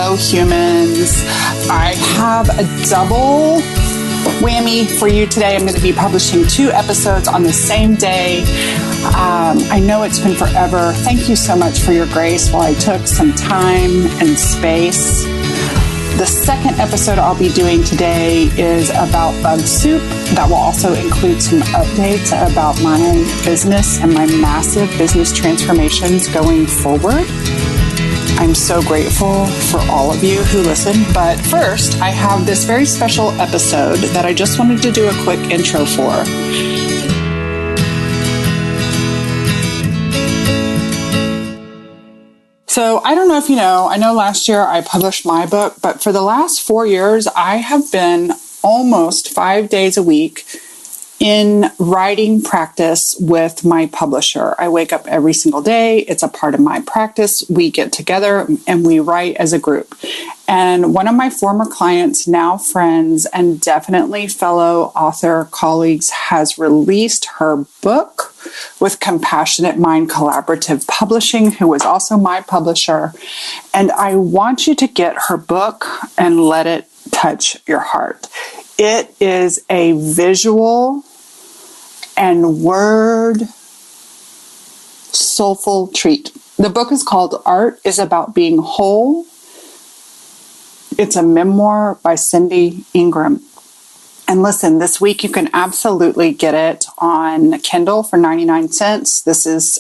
Hello, humans. I have a double whammy for you today. I'm going to be publishing 2 episodes on the same day. I know it's been forever. Thank you so much for your grace while I took some time and space. The second episode I'll be doing today is about bug soup. That will also include some updates about my business and my massive business transformations going forward. I'm so grateful for all of you who listen. But first, I have this very special episode that I just wanted to do a quick intro for. So I don't know if you know, I know last year I published my book, but for the last 4 years, I have been almost 5 days a week in writing practice with my publisher. I wake up every single day. It's a part of my practice. We get together and we write as a group. And one of my former clients, now friends, and definitely fellow author colleagues, has released her book with Compassionate Mind Collaborative Publishing, who was also my publisher. And I want you to get her book and let it touch your heart. It is a visual and word soulful treat. The book is called Art is About Being Whole. It's a memoir by Ingram. And listen, this week you can absolutely get it on Kindle for 99 cents. This is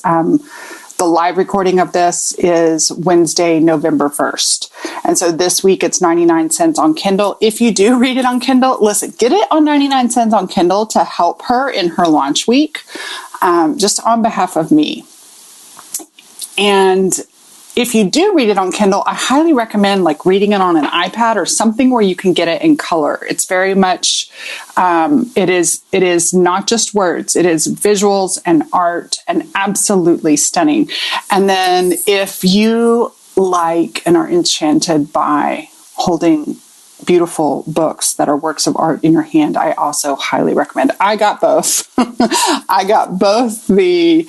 the live recording of this is Wednesday, November 1st. And so this week it's 99 cents on Kindle. If you do read it on Kindle, listen, get it on 99 cents on Kindle to help her in her launch week, just on behalf of me. And if you do read it on Kindle, I highly recommend reading it on an iPad or something where you can get it in color. It's very much, it is not just words, it is visuals and art and absolutely stunning. And then if you like and are enchanted by holding beautiful books that are works of art in your hand, I also highly recommend. I got both. I got both the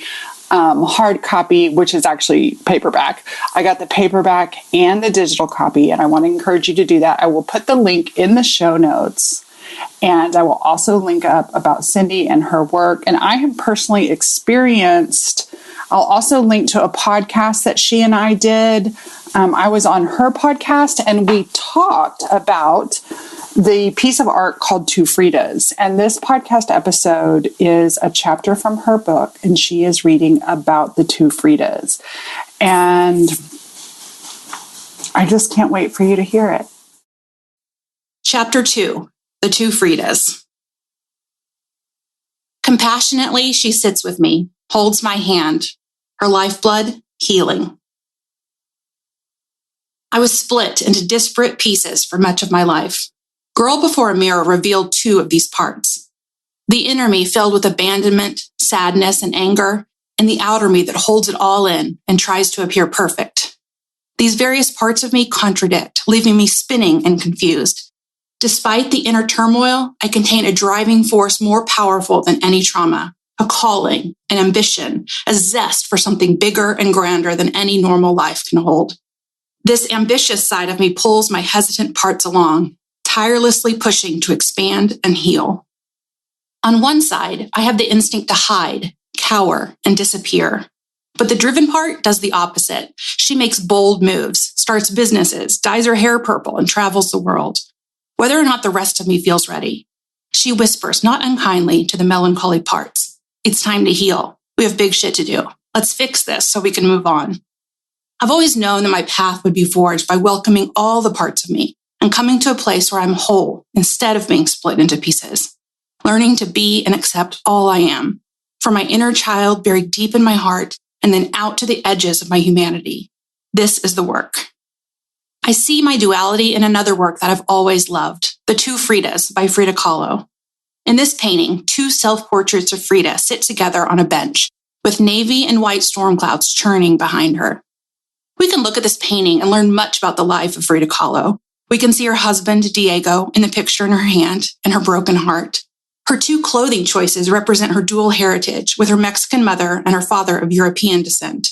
hard copy, which is actually paperback. I got the paperback and the digital copy, and I want to encourage you to do that. I will put the link in the show notes, and I will also link up about Cindy and her work. And I have personally experienced, I'll also link to a podcast that she and I did. I was on her podcast, and we talked about the piece of art called Two Fridas. And this podcast episode is a chapter from her book, and she is reading about the two Fridas. And I just can't wait for you to hear it. Chapter 2, The Two Fridas. Compassionately, she sits with me, holds my hand, her lifeblood healing. I was split into disparate pieces for much of my life. Girl Before a Mirror revealed 2 of these parts. The inner me filled with abandonment, sadness, and anger, and the outer me that holds it all in and tries to appear perfect. These various parts of me contradict, leaving me spinning and confused. Despite the inner turmoil, I contain a driving force more powerful than any trauma, a calling, an ambition, a zest for something bigger and grander than any normal life can hold. This ambitious side of me pulls my hesitant parts along, tirelessly pushing to expand and heal. On one side, I have the instinct to hide, cower, and disappear. But the driven part does the opposite. She makes bold moves, starts businesses, dyes her hair purple, and travels the world. Whether or not the rest of me feels ready, she whispers, not unkindly, to the melancholy parts. It's time to heal. We have big shit to do. Let's fix this so we can move on. I've always known that my path would be forged by welcoming all the parts of me and coming to a place where I'm whole instead of being split into pieces, learning to be and accept all I am, from my inner child buried deep in my heart and then out to the edges of my humanity. This is the work. I see my duality in another work that I've always loved, The Two Fridas by Frida Kahlo. In this painting, 2 self-portraits of Frida sit together on a bench, with navy and white storm clouds churning behind her. We can look at this painting and learn much about the life of Frida Kahlo. We can see her husband, Diego, in the picture in her hand and her broken heart. Her 2 clothing choices represent her dual heritage, with her Mexican mother and her father of European descent.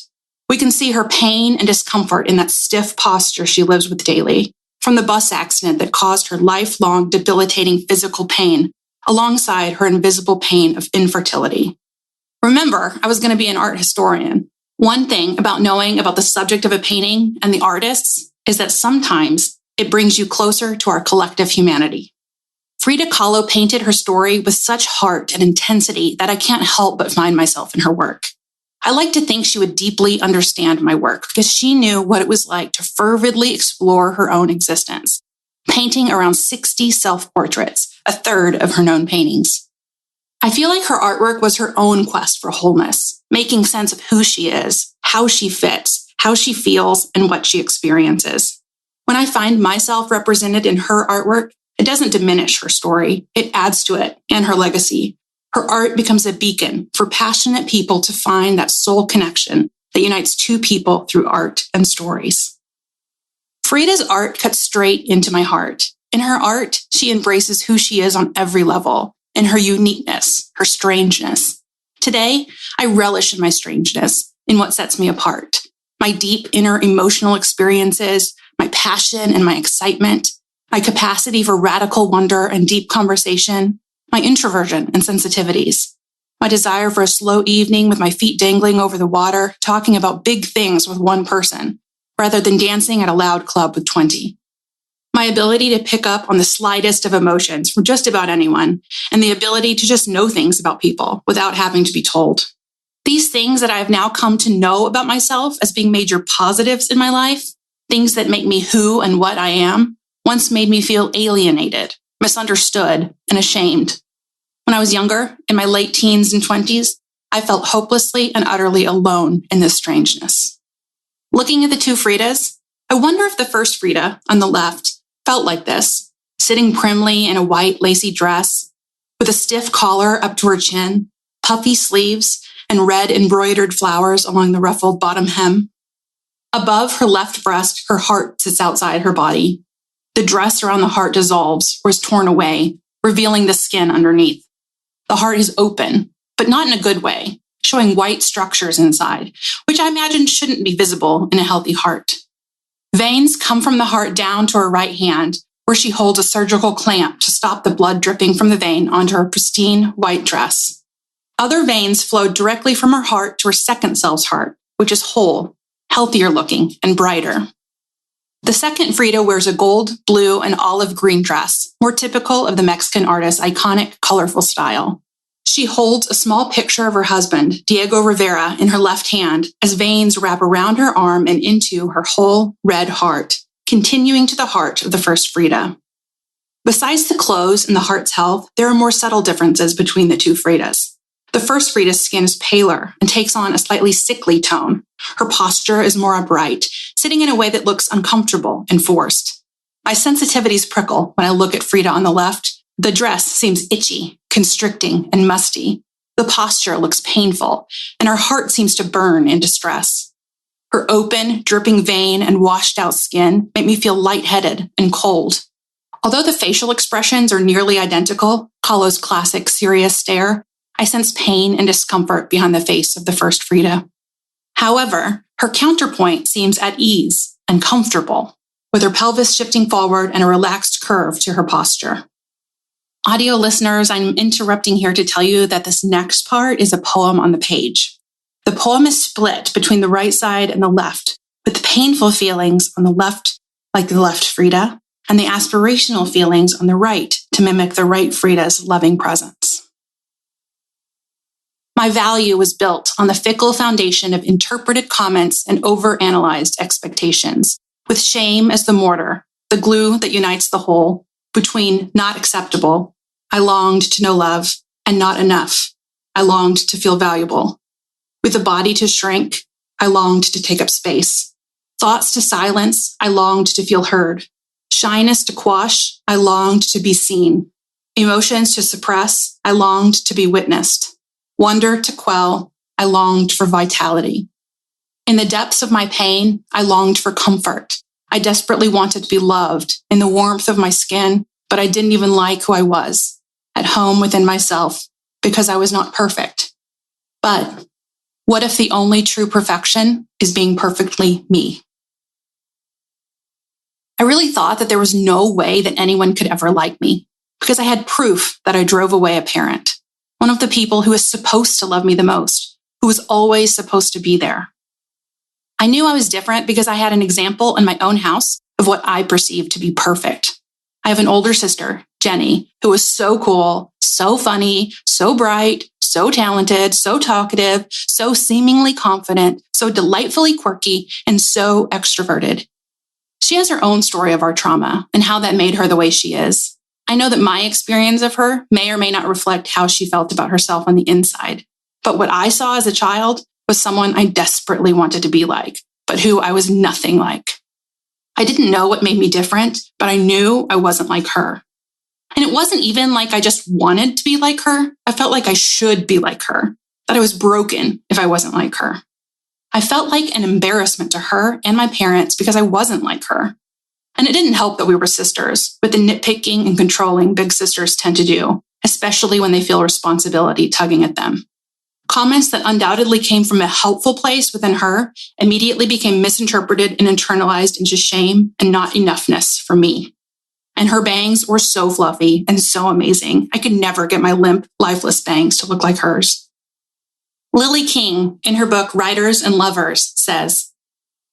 We can see her pain and discomfort in that stiff posture she lives with daily, from the bus accident that caused her lifelong debilitating physical pain, alongside her invisible pain of infertility. Remember, I was going to be an art historian. One thing about knowing about the subject of a painting and the artists is that sometimes it brings you closer to our collective humanity. Frida Kahlo painted her story with such heart and intensity that I can't help but find myself in her work. I like to think she would deeply understand my work because she knew what it was like to fervidly explore her own existence, painting around 60 self-portraits, a third of her known paintings. I feel like her artwork was her own quest for wholeness, making sense of who she is, how she fits, how she feels, and what she experiences. When I find myself represented in her artwork, it doesn't diminish her story. It adds to it and her legacy. Her art becomes a beacon for passionate people to find that soul connection that unites two people through art and stories. Frida's art cuts straight into my heart. In her art, she embraces who she is on every level, in her uniqueness, her strangeness. Today, I relish in my strangeness, in what sets me apart. My deep inner emotional experiences, my passion and my excitement, my capacity for radical wonder and deep conversation, my introversion and sensitivities, my desire for a slow evening with my feet dangling over the water, talking about big things with one person, rather than dancing at a loud club with 20. My ability to pick up on the slightest of emotions from just about anyone, and the ability to just know things about people without having to be told. These things that I have now come to know about myself as being major positives in my life, things that make me who and what I am, once made me feel alienated, misunderstood, and ashamed. When I was younger, in my late teens and 20s, I felt hopelessly and utterly alone in this strangeness. Looking at the two Fridas, I wonder if the first Frida, on the left, felt like this, sitting primly in a white lacy dress, with a stiff collar up to her chin, puffy sleeves, and red embroidered flowers along the ruffled bottom hem. Above her left breast, her heart sits outside her body. The dress around the heart dissolves or is torn away, revealing the skin underneath. The heart is open, but not in a good way, showing white structures inside, which I imagine shouldn't be visible in a healthy heart. Veins come from the heart down to her right hand, where she holds a surgical clamp to stop the blood dripping from the vein onto her pristine white dress. Other veins flow directly from her heart to her second self's heart, which is whole, healthier looking, and brighter. The second Frida wears a gold, blue, and olive green dress, more typical of the Mexican artist's iconic, colorful style. She holds a small picture of her husband, Diego Rivera, in her left hand as veins wrap around her arm and into her whole red heart, continuing to the heart of the first Frida. Besides the clothes and the heart's health, there are more subtle differences between the two Fridas. The first Frida's skin is paler and takes on a slightly sickly tone. Her posture is more upright, sitting in a way that looks uncomfortable and forced. My sensitivities prickle when I look at Frida on the left. The dress seems itchy, constricting, and musty. The posture looks painful, and her heart seems to burn in distress. Her open, dripping vein and washed-out skin make me feel lightheaded and cold. Although the facial expressions are nearly identical, Kahlo's classic serious stare, I sense pain and discomfort behind the face of the first Frida. However, her counterpoint seems at ease and comfortable, with her pelvis shifting forward and a relaxed curve to her posture. Audio listeners, I'm interrupting here to tell you that this next part is a poem on the page. The poem is split between the right side and the left, with the painful feelings on the left, like the left Frida, and the aspirational feelings on the right to mimic the right Frida's loving presence. My value was built on the fickle foundation of interpreted comments and overanalyzed expectations, with shame as the mortar, the glue that unites the whole, between not acceptable, I longed to know love, and not enough, I longed to feel valuable. With the body to shrink, I longed to take up space. Thoughts to silence, I longed to feel heard. Shyness to quash, I longed to be seen. Emotions to suppress, I longed to be witnessed. Wonder to quell, I longed for vitality. In the depths of my pain, I longed for comfort. I desperately wanted to be loved in the warmth of my skin, but I didn't even like who I was, at home within myself, because I was not perfect. But What if the only true perfection is being perfectly me? I really thought that there was no way that anyone could ever like me because I had proof that I drove away a parent, one of the people who was supposed to love me the most, who was always supposed to be there. I knew I was different because I had an example in my own house of what I perceived to be perfect. I have an older sister, Jenny, who was so cool, so funny, so bright, so talented, so talkative, so seemingly confident, so delightfully quirky, and so extroverted. She has her own story of our trauma and how that made her the way she is. I know that my experience of her may or may not reflect how she felt about herself on the inside. But what I saw as a child was someone I desperately wanted to be like, but who I was nothing like. I didn't know what made me different, but I knew I wasn't like her. And it wasn't even like I just wanted to be like her. I felt like I should be like her, that I was broken if I wasn't like her. I felt like an embarrassment to her and my parents because I wasn't like her. And it didn't help that we were sisters, with the nitpicking and controlling big sisters tend to do, especially when they feel responsibility tugging at them. Comments that undoubtedly came from a helpful place within her immediately became misinterpreted and internalized into shame and not enoughness for me. And her bangs were so fluffy and so amazing. I could never get my limp, lifeless bangs to look like hers. Lily King, in her book Writers and Lovers, says,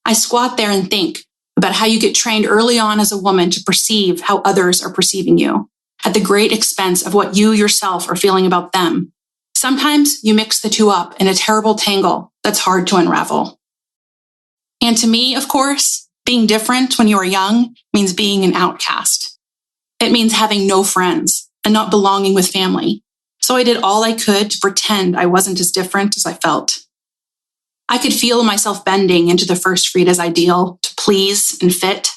I squat there and think about how you get trained early on as a woman to perceive how others are perceiving you, at the great expense of what you yourself are feeling about them. Sometimes you mix the two up in a terrible tangle that's hard to unravel. And to me, of course, being different when you are young means being an outcast. It means having no friends and not belonging with family. So I did all I could to pretend I wasn't as different as I felt. I could feel myself bending into the first Frida's ideal to please and fit.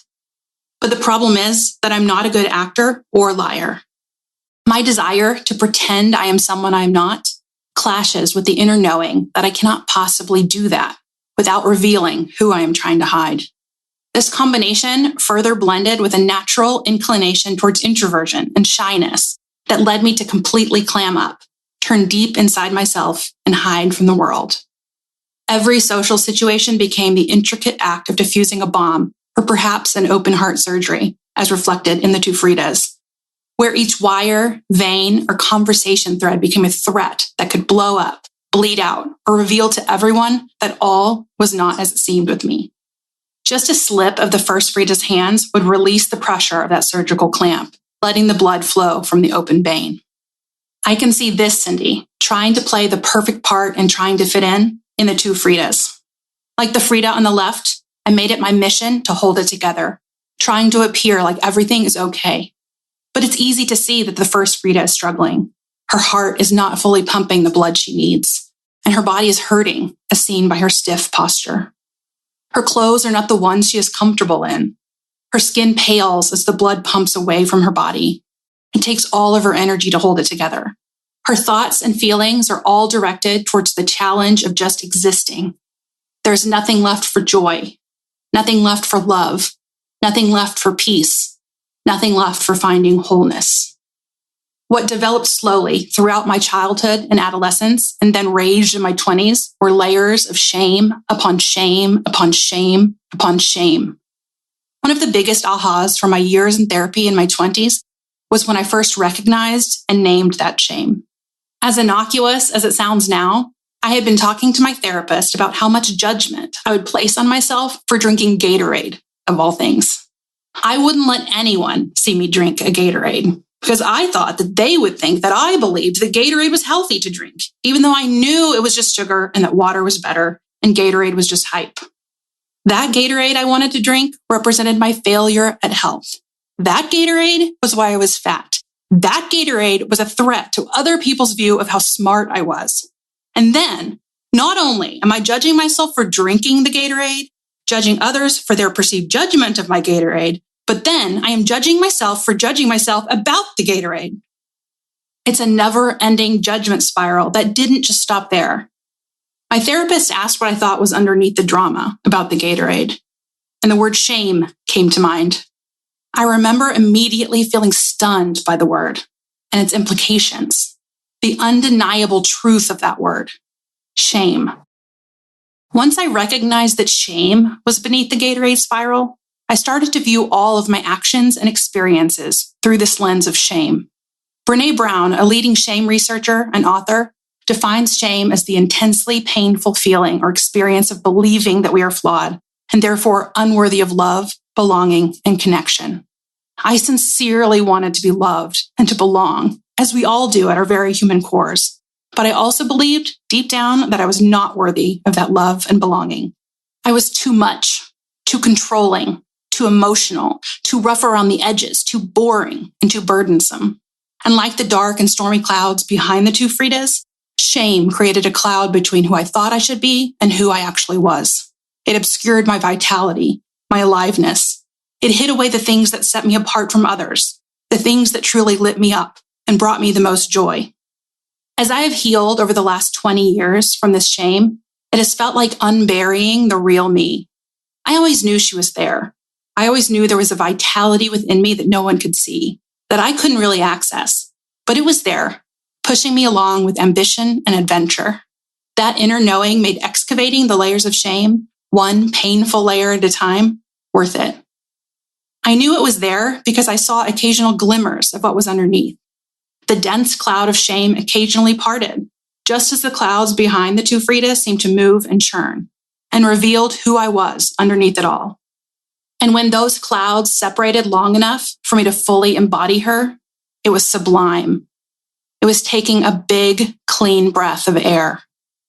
But the problem is that I'm not a good actor or liar. My desire to pretend I am someone I'm not clashes with the inner knowing that I cannot possibly do that without revealing who I am trying to hide. This combination further blended with a natural inclination towards introversion and shyness that led me to completely clam up, turn deep inside myself, and hide from the world. Every social situation became the intricate act of diffusing a bomb, or perhaps an open heart surgery, as reflected in the two Fridas, where each wire, vein, or conversation thread became a threat that could blow up, bleed out, or reveal to everyone that all was not as it seemed with me. Just a slip of the first Frida's hands would release the pressure of that surgical clamp, letting the blood flow from the open vein. I can see this Cindy, trying to play the perfect part and trying to fit in the two Fridas. Like the Frida on the left, I made it my mission to hold it together, trying to appear like everything is okay. But it's easy to see that the first Frida is struggling. Her heart is not fully pumping the blood she needs, and her body is hurting, as seen by her stiff posture. Her clothes are not the ones she is comfortable in. Her skin pales as the blood pumps away from her body. It takes all of her energy to hold it together. Her thoughts and feelings are all directed towards the challenge of just existing. There's nothing left for joy, nothing left for love, nothing left for peace, nothing left for finding wholeness. What developed slowly throughout my childhood and adolescence and then raged in my 20s were layers of shame upon shame upon shame upon shame. One of the biggest ahas from my years in therapy in my 20s was when I first recognized and named that shame. As innocuous as it sounds now, I had been talking to my therapist about how much judgment I would place on myself for drinking Gatorade, of all things. I wouldn't let anyone see me drink a Gatorade because I thought that they would think that I believed that Gatorade was healthy to drink, even though I knew it was just sugar and that water was better and Gatorade was just hype. That Gatorade I wanted to drink represented my failure at health. That Gatorade was why I was fat. That Gatorade was a threat to other people's view of how smart I was. And then, not only am I judging myself for drinking the Gatorade, judging others for their perceived judgment of my Gatorade, but then I am judging myself for judging myself about the Gatorade. It's a never-ending judgment spiral that didn't just stop there. My therapist asked what I thought was underneath the drama about the Gatorade, and the word shame came to mind. I remember immediately feeling stunned by the word and its implications, the undeniable truth of that word, shame. Once I recognized that shame was beneath the Gatorade spiral, I started to view all of my actions and experiences through this lens of shame. Brené Brown, a leading shame researcher and author, defines shame as the intensely painful feeling or experience of believing that we are flawed and therefore unworthy of love, belonging, and connection. I sincerely wanted to be loved and to belong, as we all do at our very human cores. But I also believed deep down that I was not worthy of that love and belonging. I was too much, too controlling, too emotional, too rough around the edges, too boring, and too burdensome. And like the dark and stormy clouds behind the two Fridas, shame created a cloud between who I thought I should be and who I actually was. It obscured my vitality, my aliveness. It hid away the things that set me apart from others, the things that truly lit me up and brought me the most joy. As I have healed over the last 20 years from this shame, it has felt like unburying the real me. I always knew she was there. I always knew there was a vitality within me that no one could see, that I couldn't really access, but it was there, pushing me along with ambition and adventure. That inner knowing made excavating the layers of shame, one painful layer at a time, worth it. I knew it was there because I saw occasional glimmers of what was underneath. The dense cloud of shame occasionally parted, just as the clouds behind the two Fridas seemed to move and churn, and revealed who I was underneath it all. And when those clouds separated long enough for me to fully embody her, it was sublime. It was taking a big, clean breath of air.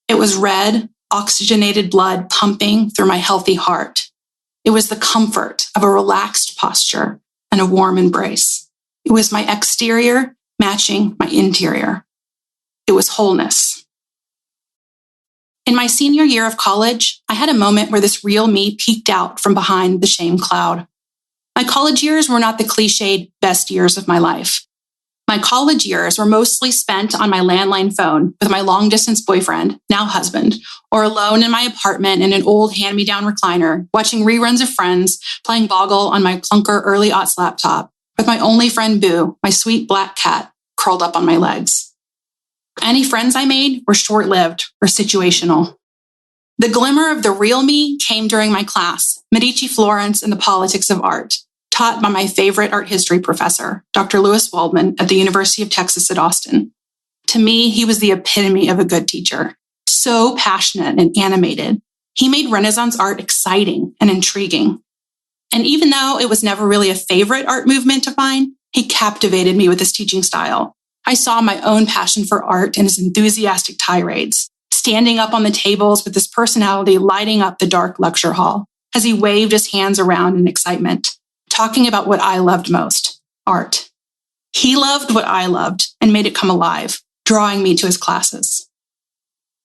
It was red, oxygenated blood pumping through my healthy heart. It was the comfort of a relaxed posture and a warm embrace. It was my exterior matching my interior. It was wholeness. In my senior year of college, I had a moment where this real me peeked out from behind the shame cloud. My college years were not the cliched best years of my life. My college years were mostly spent on my landline phone with my long-distance boyfriend, now husband, or alone in my apartment in an old hand-me-down recliner, watching reruns of Friends, playing Boggle on my clunker early aughts laptop, with my only friend Boo, my sweet black cat, curled up on my legs. Any friends I made were short-lived or situational. The glimmer of the real me came during my class, Medici Florence and the Politics of Art, taught by my favorite art history professor, Dr. Lewis Waldman at the University of Texas at Austin. To me, he was the epitome of a good teacher, so passionate and animated. He made Renaissance art exciting and intriguing. And even though it was never really a favorite art movement of mine, he captivated me with his teaching style. I saw my own passion for art in his enthusiastic tirades, standing up on the tables with his personality lighting up the dark lecture hall as he waved his hands around in excitement, talking about what I loved most, art. He loved what I loved and made it come alive, drawing me to his classes.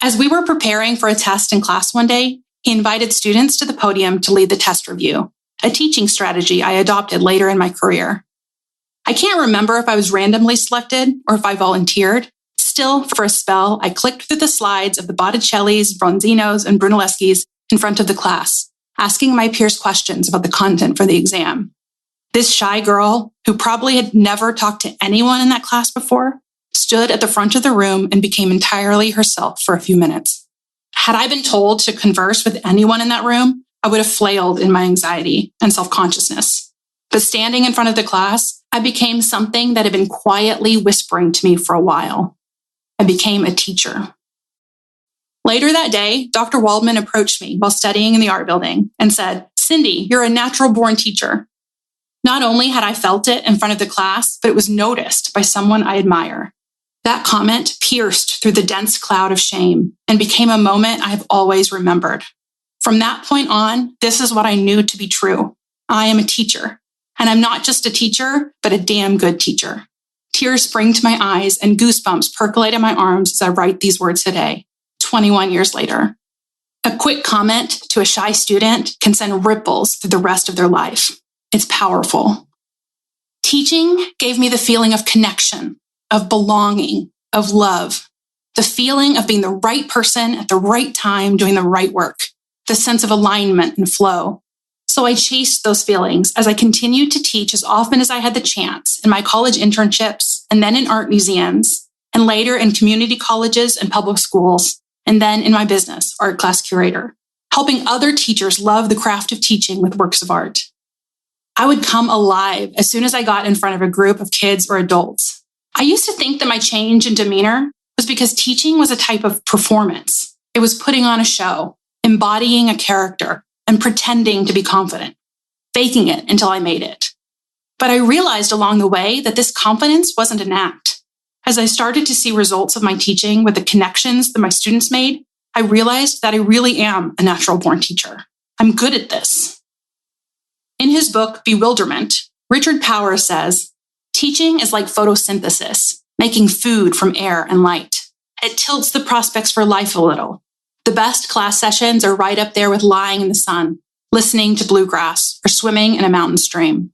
As we were preparing for a test in class one day, he invited students to the podium to lead the test review, a teaching strategy I adopted later in my career. I can't remember if I was randomly selected or if I volunteered. Still, for a spell, I clicked through the slides of the Botticellis, Bronzinos, and Brunelleschis in front of the class, asking my peers questions about the content for the exam. This shy girl, who probably had never talked to anyone in that class before, stood at the front of the room and became entirely herself for a few minutes. Had I been told to converse with anyone in that room, I would have flailed in my anxiety and self-consciousness. But standing in front of the class, I became something that had been quietly whispering to me for a while. I became a teacher. Later that day, Dr. Waldman approached me while studying in the art building and said, "Cindy, you're a natural-born teacher." Not only had I felt it in front of the class, but it was noticed by someone I admire. That comment pierced through the dense cloud of shame and became a moment I have always remembered. From that point on, this is what I knew to be true. I am a teacher. And I'm not just a teacher, but a damn good teacher. Tears spring to my eyes and goosebumps percolate in my arms as I write these words today, 21 years later. A quick comment to a shy student can send ripples through the rest of their life. It's powerful. Teaching gave me the feeling of connection, of belonging, of love, the feeling of being the right person at the right time doing the right work, the sense of alignment and flow. So I chased those feelings as I continued to teach as often as I had the chance in my college internships and then in art museums and later in community colleges and public schools and then in my business, art class curator. helping other teachers love the craft of teaching with works of art. I would come alive as soon as I got in front of a group of kids or adults. I used to think that my change in demeanor was because teaching was a type of performance. It was putting on a show, embodying a character, and pretending to be confident, faking it until I made it. But I realized along the way that this confidence wasn't an act. As I started to see results of my teaching with the connections that my students made, I realized that I really am a natural born teacher. I'm good at this. In his book, Bewilderment, Richard Powers says, teaching is like photosynthesis, making food from air and light. It tilts the prospects for life a little. The best class sessions are right up there with lying in the sun, listening to bluegrass, or swimming in a mountain stream.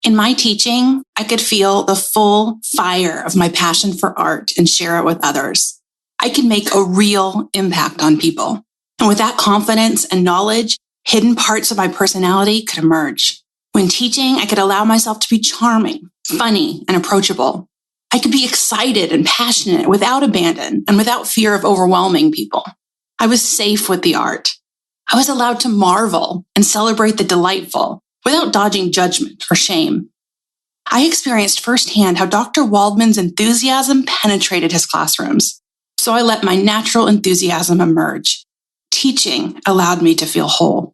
In my teaching, I could feel the full fire of my passion for art and share it with others. I could make a real impact on people. And with that confidence and knowledge, hidden parts of my personality could emerge. When teaching, I could allow myself to be charming, funny, and approachable. I could be excited and passionate without abandon and without fear of overwhelming people. I was safe with the art. I was allowed to marvel and celebrate the delightful without dodging judgment or shame. I experienced firsthand how Dr. Waldman's enthusiasm penetrated his classrooms. So I let my natural enthusiasm emerge. Teaching allowed me to feel whole.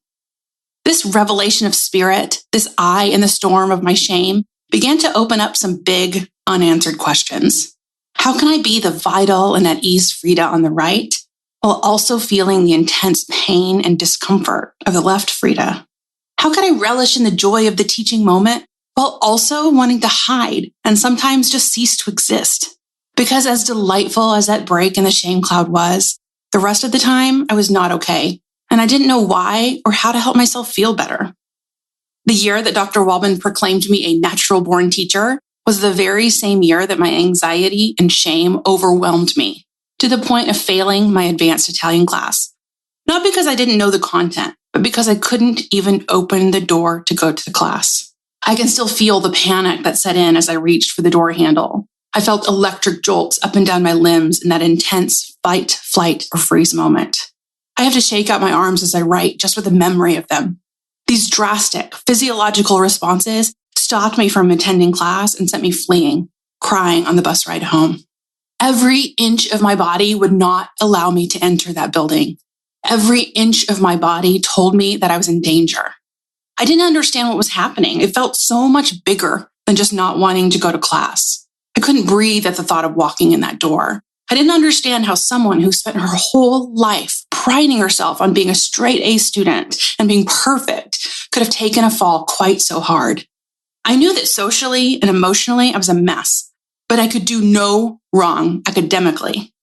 This revelation of spirit, this eye in the storm of my shame, began to open up some big, unanswered questions. How can I be the vital and at ease Frida on the right, while also feeling the intense pain and discomfort of the left Frida? How could I relish in the joy of the teaching moment, while also wanting to hide and sometimes just cease to exist? Because as delightful as that break in the shame cloud was, the rest of the time I was not okay, and I didn't know why or how to help myself feel better. The year that Dr. Waldman proclaimed me a natural-born teacher was the very same year that my anxiety and shame overwhelmed me, to the point of failing my advanced Italian class. Not because I didn't know the content, but because I couldn't even open the door to go to the class. I can still feel the panic that set in as I reached for the door handle. I felt electric jolts up and down my limbs in that intense fight, flight, or freeze moment. I have to shake out my arms as I write just with the memory of them. These drastic physiological responses stopped me from attending class and sent me fleeing, crying on the bus ride home. Every inch of my body would not allow me to enter that building. Every inch of my body told me that I was in danger. I didn't understand what was happening. It felt so much bigger than just not wanting to go to class. I couldn't breathe at the thought of walking in that door. I didn't understand how someone who spent her whole life priding herself on being a straight A student and being perfect could have taken a fall quite so hard. I knew that socially and emotionally I was a mess, but I could do no wrong academically.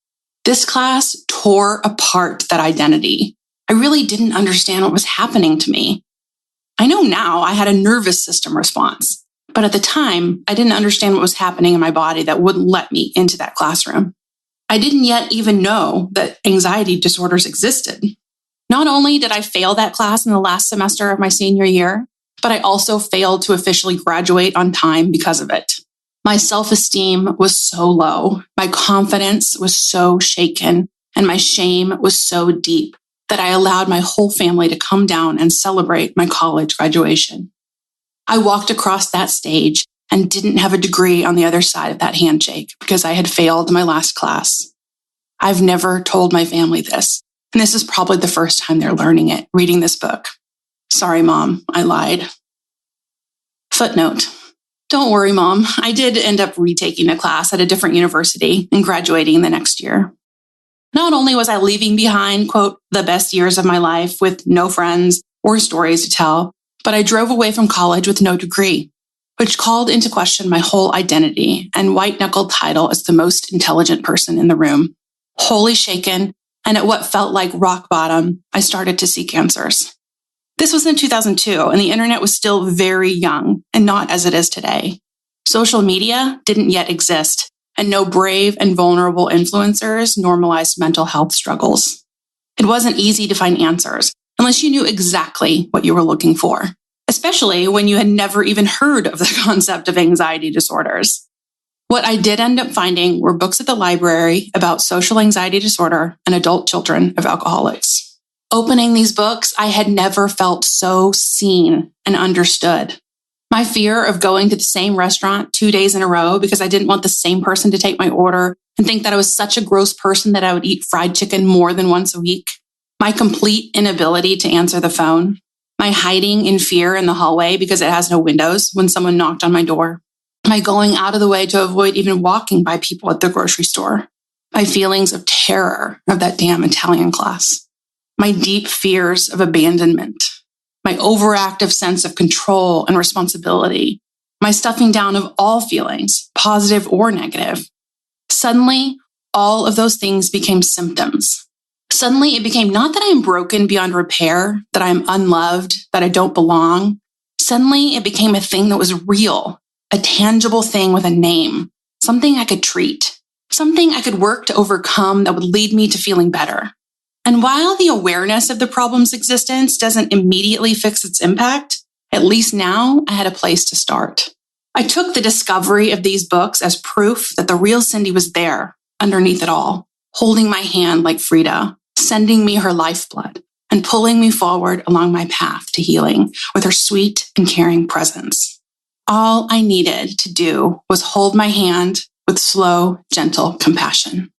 This class tore apart that identity. I really didn't understand what was happening to me. I know now I had a nervous system response, but at the time, I didn't understand what was happening in my body that wouldn't let me into that classroom. I didn't yet even know that anxiety disorders existed. Not only did I fail that class in the last semester of my senior year, but I also failed to officially graduate on time because of it. My self-esteem was so low, my confidence was so shaken, and my shame was so deep that I allowed my whole family to come down and celebrate my college graduation. I walked across that stage and didn't have a degree on the other side of that handshake because I had failed my last class. I've never told my family this, and this is probably the first time they're learning it, reading this book. Sorry, Mom, I lied. Footnote. Don't worry, Mom. I did end up retaking a class at a different university and graduating the next year. Not only was I leaving behind, quote, the best years of my life with no friends or stories to tell, but I drove away from college with no degree, which called into question my whole identity and white-knuckled title as the most intelligent person in the room. Wholly shaken, and at what felt like rock bottom, I started to seek answers. This was in 2002, and the internet was still very young and not as it is today. Social media didn't yet exist, and no brave and vulnerable influencers normalized mental health struggles. It wasn't easy to find answers unless you knew exactly what you were looking for, especially when you had never even heard of the concept of anxiety disorders. What I did end up finding were books at the library about social anxiety disorder and adult children of alcoholics. Opening these books, I had never felt so seen and understood. My fear of going to the same restaurant 2 days in a row because I didn't want the same person to take my order and think that I was such a gross person that I would eat fried chicken more than once a week. My complete inability to answer the phone. My hiding in fear in the hallway because it has no windows when someone knocked on my door. My going out of the way to avoid even walking by people at the grocery store. My feelings of terror of that damn Italian class. My deep fears of abandonment, my overactive sense of control and responsibility, my stuffing down of all feelings, positive or negative. Suddenly, all of those things became symptoms. Suddenly, it became not that I am broken beyond repair, that I am unloved, that I don't belong. Suddenly, it became a thing that was real, a tangible thing with a name, something I could treat, something I could work to overcome that would lead me to feeling better. And while the awareness of the problem's existence doesn't immediately fix its impact, at least now I had a place to start. I took the discovery of these books as proof that the real Cindy was there, underneath it all, holding my hand like Frida, sending me her lifeblood, and pulling me forward along my path to healing with her sweet and caring presence. All I needed to do was hold my hand with slow, gentle compassion.